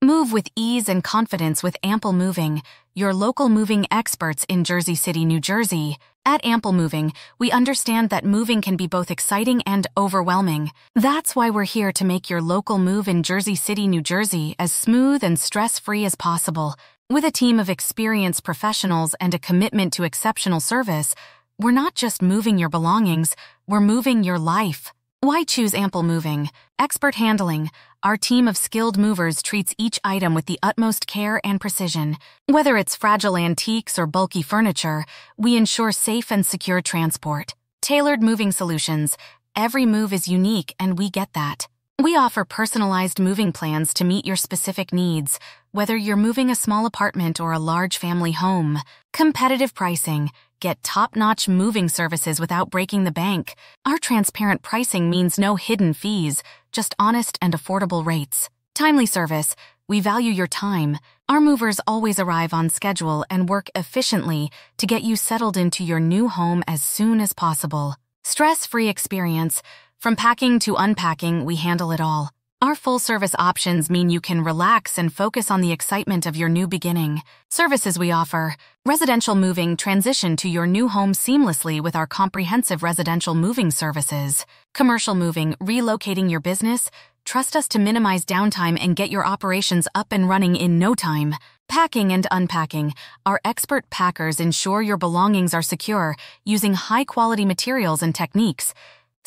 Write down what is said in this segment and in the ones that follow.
Move with ease and confidence with Ample Moving, your local moving experts in Jersey City, New Jersey. At Ample Moving, we understand that moving can be both exciting and overwhelming. That's why we're here to make your local move in Jersey City, New Jersey as smooth and stress-free as possible. With a team of experienced professionals and a commitment to exceptional service, we're not just moving your belongings, we're moving your life. Why choose Ample Moving? Expert handling. Our team of skilled movers treats each item with the utmost care and precision. Whether it's fragile antiques or bulky furniture, we ensure safe and secure transport. Tailored moving solutions. Every move is unique, and we get that. We offer personalized moving plans to meet your specific needs, whether you're moving a small apartment or a large family home. Competitive pricing. Get top-notch moving services without breaking the bank. Our transparent pricing means no hidden fees, just honest and affordable rates. Timely service. We value your time. Our movers always arrive on schedule and work efficiently to get you settled into your new home as soon as possible. Stress-free experience. From packing to unpacking, we handle it all. Our full-service options mean you can relax and focus on the excitement of your new beginning. Services we offer. Residential moving. Transition to your new home seamlessly with our comprehensive residential moving services. Commercial moving. Relocating your business. Trust us to minimize downtime and get your operations up and running in no time. Packing and unpacking. Our expert packers ensure your belongings are secure using high-quality materials and techniques.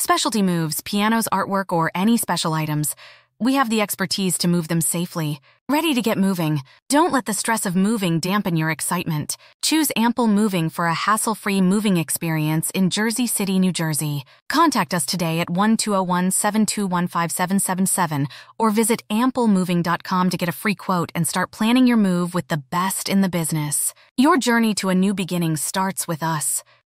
Specialty moves, pianos, artwork, or any special items. We have the expertise to move them safely. Ready to get moving. Don't let the stress of moving dampen your excitement. Choose Ample Moving for a hassle-free moving experience in Jersey City, New Jersey. Contact us today at 1-201-721-5777 or visit amplemoving.com to get a free quote and start planning your move with the best in the business. Your journey to a new beginning starts with us.